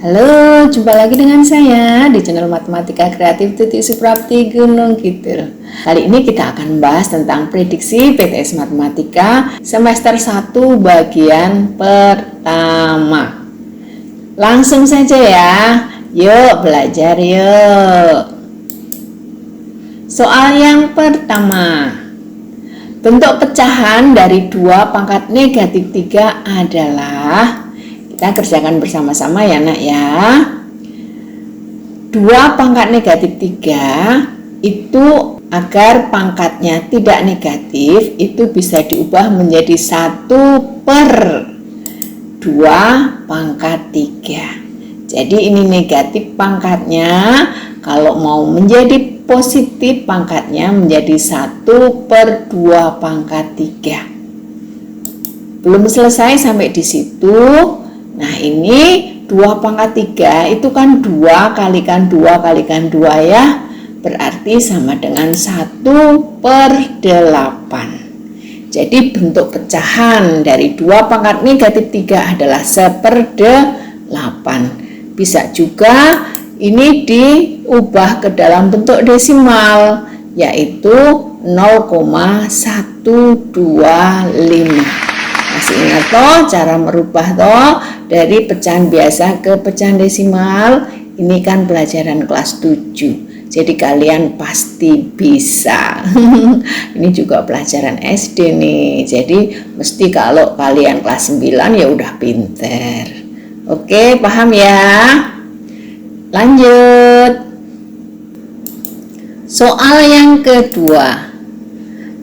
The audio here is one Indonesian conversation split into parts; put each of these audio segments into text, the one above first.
Halo, jumpa lagi dengan saya di channel Matematika Kreatif Tuti Suprapti Gunung Kidul. Kali ini kita akan membahas tentang prediksi PTS Matematika semester 1 bagian pertama. Langsung saja ya, yuk belajar yuk. Soal yang pertama, bentuk pecahan dari 2 pangkat negatif 3 adalah, kita kerjakan bersama-sama ya nak ya. 2 pangkat negatif 3 itu agar pangkatnya tidak negatif itu bisa diubah menjadi 1 per 2 pangkat 3. Jadi ini negatif pangkatnya, kalau mau menjadi positif pangkatnya menjadi 1 per 2 pangkat 3. Belum selesai sampai di situ. Nah ini 2 pangkat 3 itu kan 2 kalikan 2 kalikan 2 ya. Berarti sama dengan 1 per 8. Jadi bentuk pecahan dari 2 pangkat negatif 3 adalah 1/8. Bisa juga ini diubah ke dalam bentuk desimal, yaitu 0,125. Masih ingat toh cara merubah toh dari pecahan biasa ke pecahan desimal? Ini kan pelajaran kelas 7. Jadi kalian pasti bisa. Ini juga pelajaran SD nih. Jadi mesti kalau kalian kelas 9 ya udah pinter. Oke, paham ya? Lanjut. Soal yang kedua.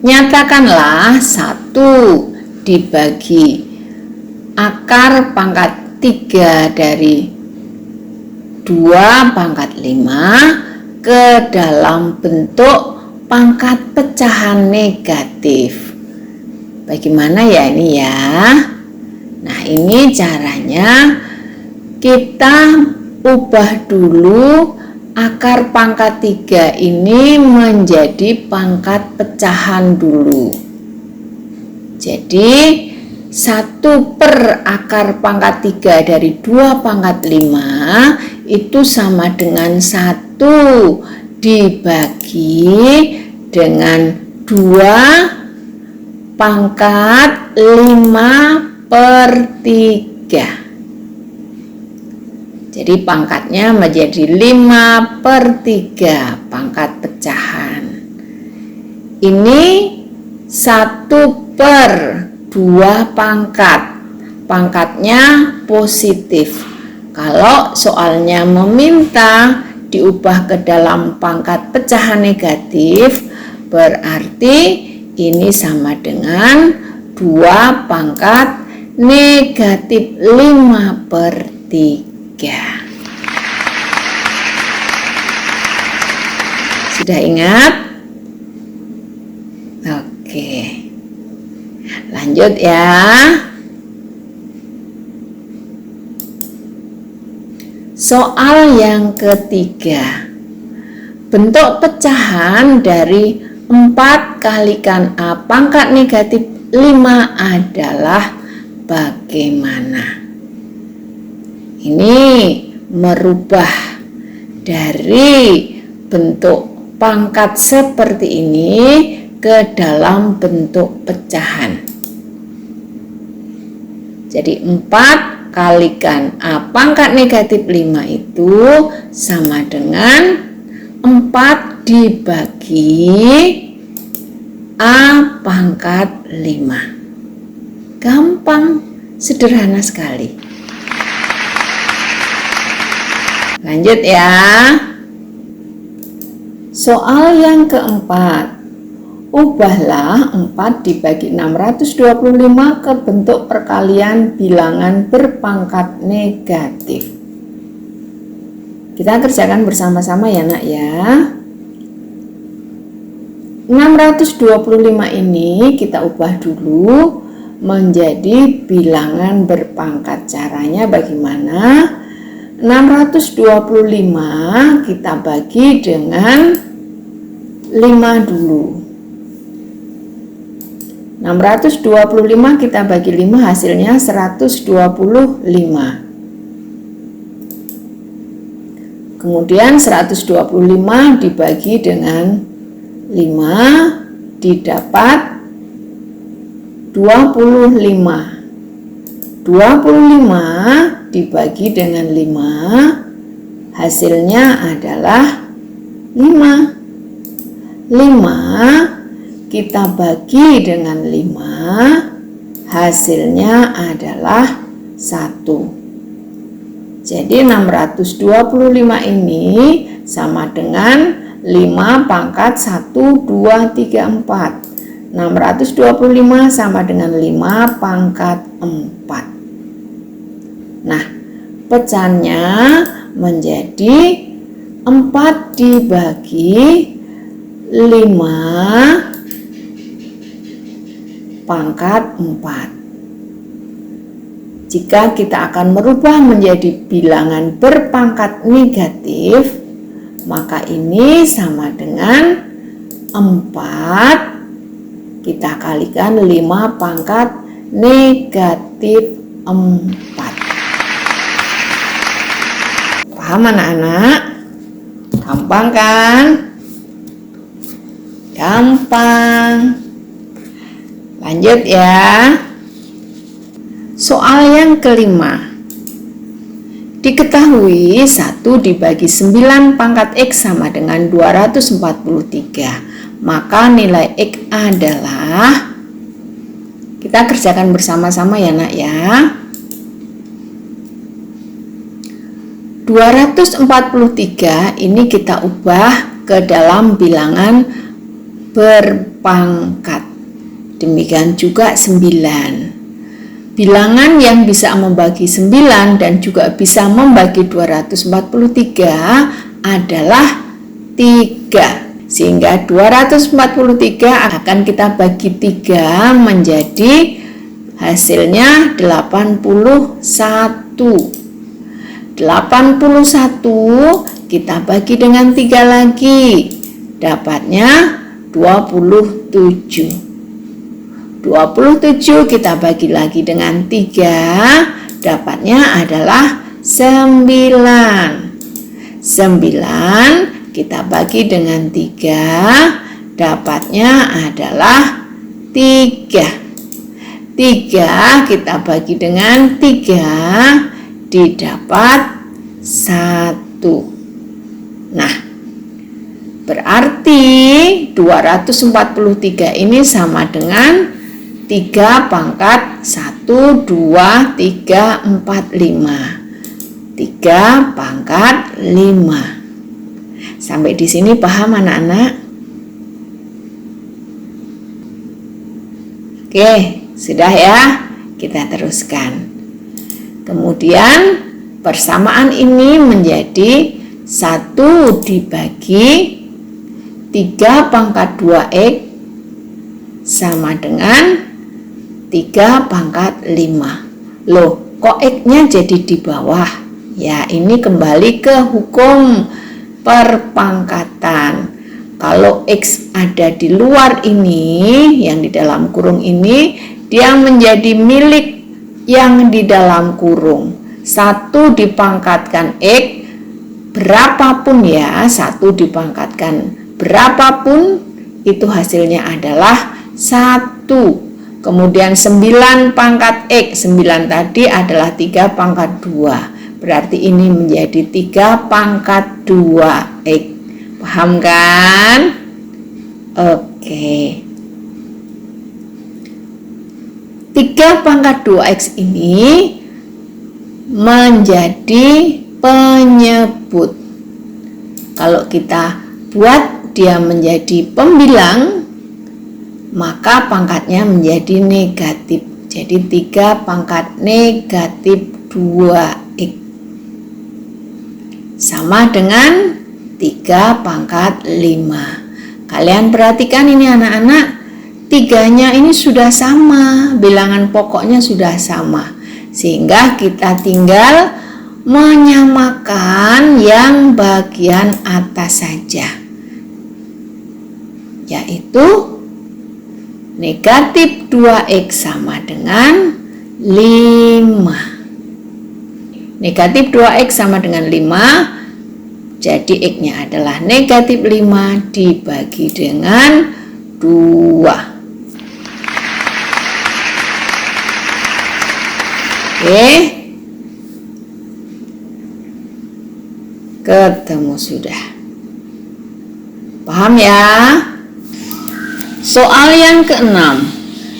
Nyatakanlah 1 dibagi akar pangkat 3 dari 2 pangkat 5 ke dalam bentuk pangkat pecahan negatif. Bagaimana ya ini ya? Nah ini caranya, kita ubah dulu akar pangkat 3 ini menjadi pangkat pecahan dulu. Jadi 1 per akar pangkat 3 dari 2 pangkat 5 itu sama dengan 1 dibagi dengan 2 pangkat 5 per 3. Jadi pangkatnya menjadi 5 per 3 pangkat pecahan. Ini 1 per 2 pangkat, pangkatnya positif. Kalau soalnya meminta diubah ke dalam pangkat pecahan negatif, berarti ini sama dengan 2 pangkat negatif 5 per 3. Sudah ingat? Oke. Lanjut ya. Soal yang ketiga. Bentuk pecahan dari 4 kalikan A pangkat negatif 5 adalah bagaimana? Ini merubah dari bentuk pangkat seperti ini ke dalam bentuk pecahan. Jadi 4 kalikan A pangkat negatif 5 itu sama dengan 4 dibagi A pangkat 5. Gampang, sederhana sekali. Lanjut ya. Soal yang keempat. Ubahlah 4 dibagi 625 ke bentuk perkalian bilangan berpangkat negatif. Kita kerjakan bersama-sama ya nak ya. 625 ini kita ubah dulu menjadi bilangan berpangkat. Caranya bagaimana? 625 kita bagi dengan 5 dulu. 625 kita bagi 5 hasilnya 125. Kemudian 125 dibagi dengan 5 didapat 25. 25 dibagi dengan 5 hasilnya adalah 5. 5 kita bagi dengan 5 hasilnya adalah 1. Jadi 625 ini sama dengan 5 pangkat 1, 2, 3, 4. 625 sama dengan 5 pangkat 4. Nah, pecahannya menjadi 4 dibagi 5 pangkat 4. Jika kita akan merubah menjadi bilangan berpangkat negatif, maka ini sama dengan 4 kita kalikan 5 pangkat negatif 4. Paham anak-anak? Gampang kan? Gampang. Lanjut ya. Soal yang kelima. Diketahui 1 dibagi 9 pangkat X sama dengan 243. Maka nilai X adalah, kita kerjakan bersama-sama ya nak ya. 243 ini kita ubah ke dalam bilangan berpangkat. Demikian juga 9. Bilangan yang bisa membagi 9 dan juga bisa membagi 243 adalah 3. Sehingga 243 akan kita bagi 3 menjadi hasilnya 81. 81 kita bagi dengan 3 lagi, dapatnya 27. 27 kita bagi lagi dengan 3, dapatnya adalah 9. 9 kita bagi dengan 3, dapatnya adalah 3. 3 kita bagi dengan 3, didapat 1. Nah, berarti 243 ini sama dengan 3 pangkat 1, 2, 3, 4, 5. 3 pangkat 5. Sampai di sini paham anak-anak? Oke, sudah ya? Kita teruskan. Kemudian persamaan ini menjadi 1 dibagi 3 pangkat 2X sama dengan 3 pangkat 5. Loh, kok X-nya jadi di bawah? Ya, ini kembali ke hukum perpangkatan. Kalau X ada di luar ini, yang di dalam kurung ini, dia menjadi milik yang di dalam kurung. 1 dipangkatkan X berapapun ya, 1 dipangkatkan berapapun itu hasilnya adalah 1. Kemudian 9 pangkat X, 9 tadi adalah 3 pangkat 2. Berarti ini menjadi 3 pangkat 2X. Paham kan? Oke. 3 pangkat 2X ini menjadi penyebut. Kalau kita buat dia menjadi pembilang, maka pangkatnya menjadi negatif. Jadi 3 pangkat negatif 2X sama dengan 3 pangkat 5. Kalian perhatikan ini anak-anak, 3-nya ini sudah sama, bilangan pokoknya sudah sama, sehingga kita tinggal menyamakan yang bagian atas saja, yaitu negatif 2X sama dengan 5. Negatif 2X sama dengan 5, Jadi X-nya adalah negatif 5 dibagi dengan 2. Oke, ketemu sudah. Paham ya? Soal yang keenam,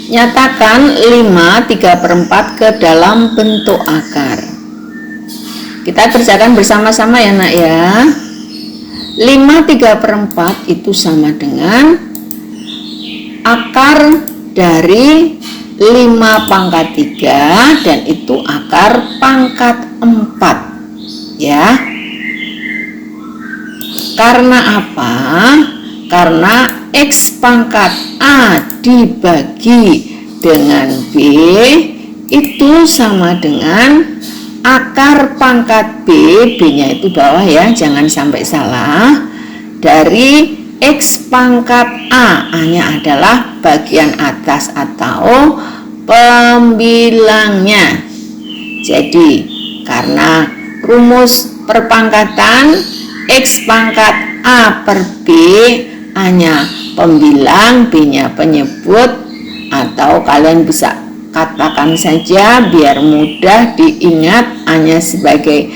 nyatakan 5 3/4 ke dalam bentuk akar. Kita kerjakan bersama-sama ya nak ya. 5 3/4 itu sama dengan akar dari 5 pangkat 3 dan itu akar pangkat 4 ya. Karena apa? Karena X pangkat A dibagi dengan B itu sama dengan akar pangkat B, B-nya itu bawah ya, jangan sampai salah, dari X pangkat A, A-nya adalah bagian atas atau pembilangnya. Jadi, karena rumus perpangkatan X pangkat A per B, A-nya pembilang, B-nya penyebut, atau kalian bisa katakan saja biar mudah diingat, A-nya sebagai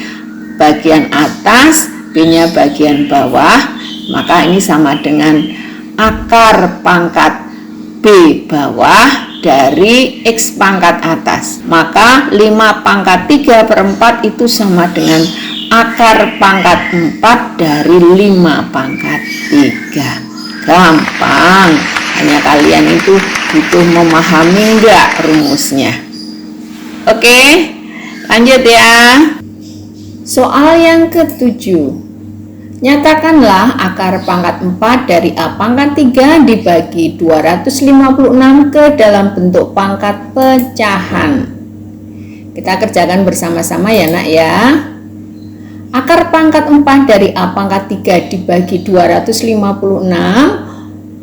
bagian atas, B-nya bagian bawah. Maka ini sama dengan akar pangkat B bawah dari X pangkat atas. Maka 5 pangkat 3/4 itu sama dengan akar pangkat 4 dari 5 pangkat 3. Gampang, hanya kalian itu butuh memahami enggak rumusnya. Oke, lanjut ya. Soal yang ketujuh, nyatakanlah akar pangkat 4 dari A pangkat 3 dibagi 256 ke dalam bentuk pangkat pecahan. Kita kerjakan bersama-sama ya nak ya. Akar pangkat 4 dari A pangkat 3 dibagi 256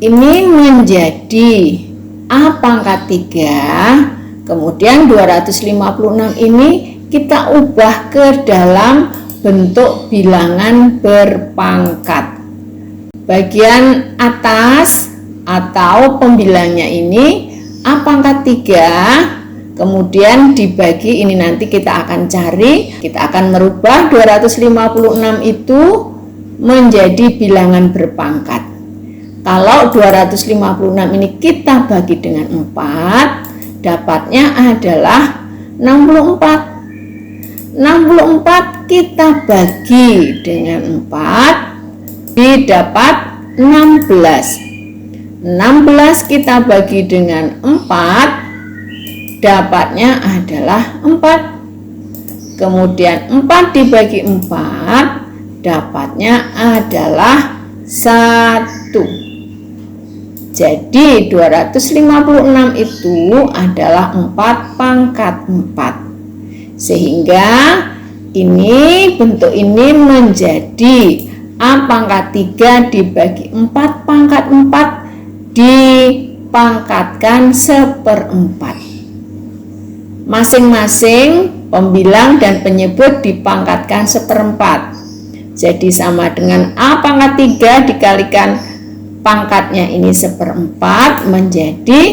ini menjadi A pangkat 3, kemudian 256 ini kita ubah ke dalam bentuk bilangan berpangkat. Bagian atas atau pembilangnya ini A pangkat 3, kemudian dibagi, ini nanti kita akan cari, kita akan merubah 256 itu menjadi bilangan berpangkat. Kalau 256 ini kita bagi dengan 4, dapatnya adalah 64. 64 kita bagi dengan 4 didapat 16. 16 kita bagi dengan 4 dapatnya adalah 4. Kemudian 4 dibagi 4 dapatnya adalah 1. Jadi 256 itu adalah 4 pangkat 4. Sehingga ini bentuk ini menjadi A pangkat 3 dibagi 4 pangkat 4 dipangkatkan 1/4. Masing-masing pembilang dan penyebut dipangkatkan 1/4. Jadi sama dengan A pangkat 3 dikalikan pangkatnya ini 1/4 menjadi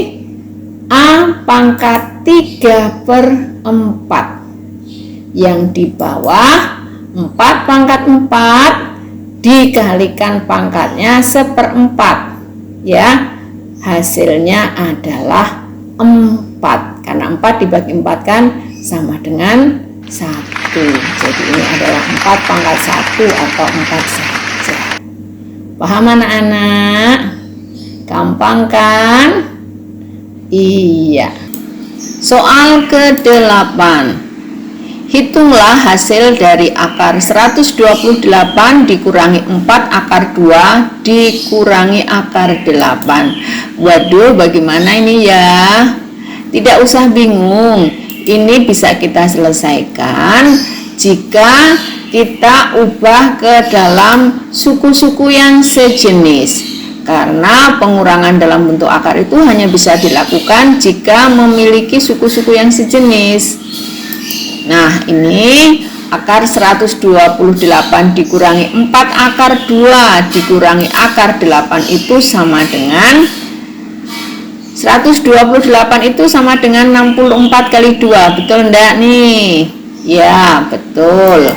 A pangkat 3/4. Yang di bawah 4 pangkat 4 dikalikan pangkatnya 1/4 ya, hasilnya adalah 4. Karena 4 dibagi 4 kan sama dengan 1. Jadi ini adalah 4 pangkat 1 atau 4 saja. Paham anak-anak? Gampang kan? Iya. Soal ke-8. Hitunglah hasil dari akar 128 dikurangi 4 akar 2 dikurangi akar 8. Waduh, bagaimana ini ya? Tidak usah bingung. Ini bisa kita selesaikan jika kita ubah ke dalam suku-suku yang sejenis. Karena pengurangan dalam bentuk akar itu hanya bisa dilakukan jika memiliki suku-suku yang sejenis. Nah, ini akar 128 dikurangi 4 akar 2 dikurangi akar 8 itu sama dengan 128 itu sama dengan 64 kali 2. Betul enggak nih? Ya, betul.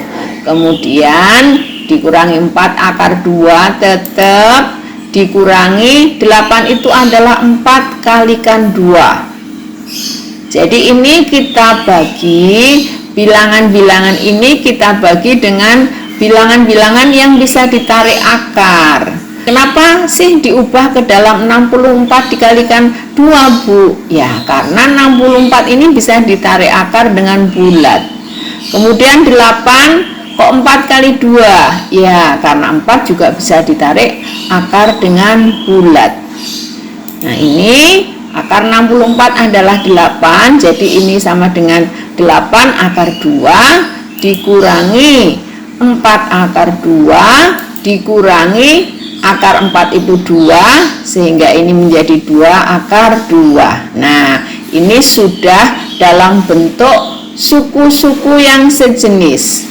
Kemudian dikurangi 4 akar 2 tetap dikurangi 8 itu adalah 4 kalikan 2. Jadi ini kita bagi bilangan-bilangan ini kita bagi dengan bilangan-bilangan yang bisa ditarik akar. Kenapa sih diubah ke dalam 64 dikalikan 2, Bu? Ya, karena 64 ini bisa ditarik akar dengan bulat. Kemudian 8 kok 4 kali 2? Ya, karena 4 juga bisa ditarik akar dengan bulat. Nah, ini akar 64 adalah 8, jadi ini sama dengan 8 akar 2 dikurangi 4 akar 2 dikurangi akar 4 itu 2, sehingga ini menjadi 2 akar 2. Nah, ini sudah dalam bentuk suku-suku yang sejenis.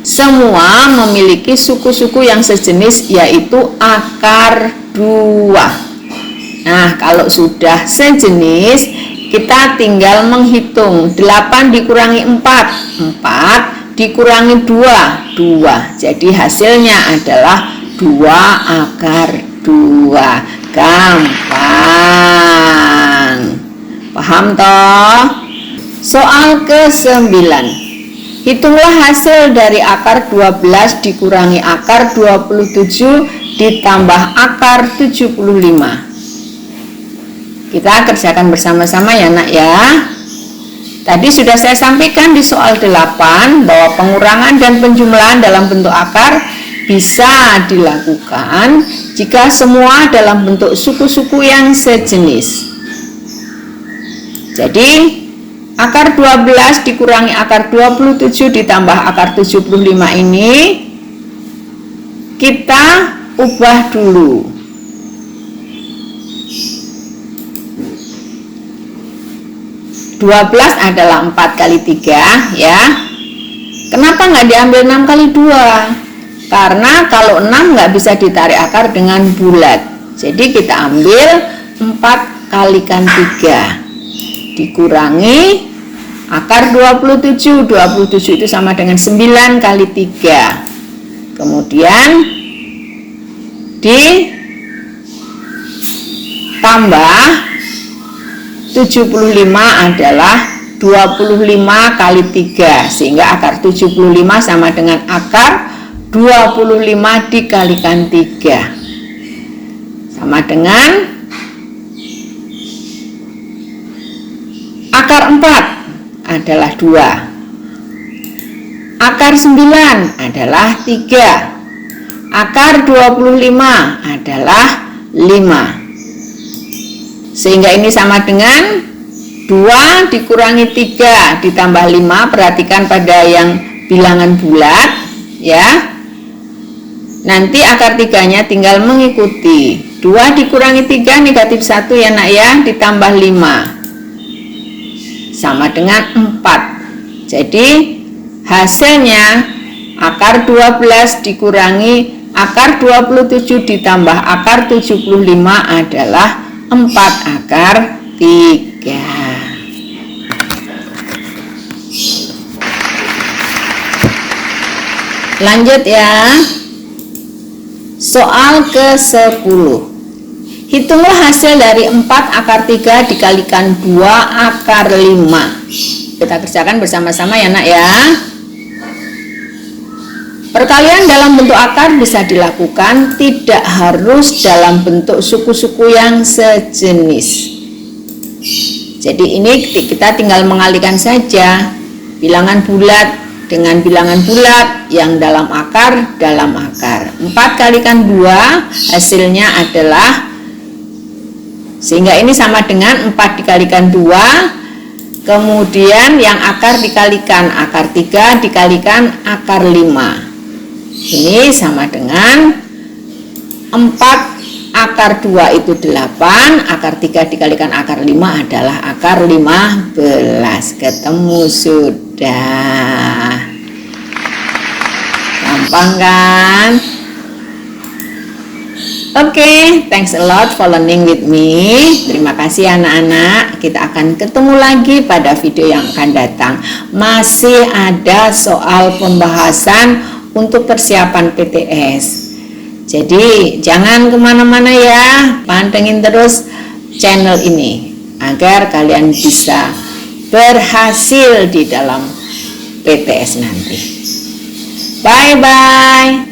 Semua memiliki suku-suku yang sejenis, yaitu akar 2. Nah, kalau sudah sejenis, kita tinggal menghitung 8 dikurangi 4 dikurangi 2 jadi hasilnya adalah 2 akar 2. Gampang. Paham toh? Soal ke-9. Hitunglah hasil dari akar 12 dikurangi akar 27 ditambah akar 75. Kita kerjakan bersama-sama ya nak ya. Tadi sudah saya sampaikan di soal 8 bahwa pengurangan dan penjumlahan dalam bentuk akar bisa dilakukan jika semua dalam bentuk suku-suku yang sejenis. Jadi akar 12 dikurangi akar 27 ditambah akar 75 ini kita ubah dulu. 12 adalah 4 kali 3 ya. Kenapa nggak diambil 6 kali 2? Karena kalau 6 nggak bisa ditarik akar dengan bulat. Jadi kita ambil 4 kalikan 3 dikurangi akar 27. 27 itu sama dengan 9 kali 3. Kemudian ditambah 75 adalah 25 kali 3, sehingga akar 75 sama dengan akar 25 dikalikan 3 sama dengan akar 4 adalah 2, akar 9 adalah 3, akar 25 adalah 5, sehingga ini sama dengan 2 dikurangi 3 ditambah 5. Perhatikan pada yang bilangan bulat ya. Nanti akar 3-nya tinggal mengikuti. 2 dikurangi 3 negatif 1 ya nak ya, ditambah 5 sama dengan 4. Jadi hasilnya akar 12 dikurangi akar 27 ditambah akar 75 adalah 4 akar 3. Lanjut ya. Soal ke-10. Hitunglah hasil dari 4 akar 3 dikalikan 2 akar 5. Kita kerjakan bersama-sama ya nak ya. Perkalian dalam bentuk akar bisa dilakukan, tidak harus dalam bentuk suku-suku yang sejenis. Jadi ini kita tinggal mengalihkan saja bilangan bulat dengan bilangan bulat yang dalam akar. 4 kalikan 2 hasilnya adalah, sehingga ini sama dengan 4 dikalikan 2, kemudian yang akar dikalikan akar 3 dikalikan akar 5. Ini sama dengan 4 akar 2 itu 8, akar 3 dikalikan akar 5 adalah akar 15. Ketemu sudah. Gampang kan? Oke, thanks a lot for learning with me. Terima kasih anak-anak. Kita akan ketemu lagi pada video yang akan datang. Masih ada soal pembahasan untuk persiapan PTS. Jadi jangan kemana-mana ya. Pantengin terus channel ini agar kalian bisa berhasil di dalam PTS nanti. Bye-bye.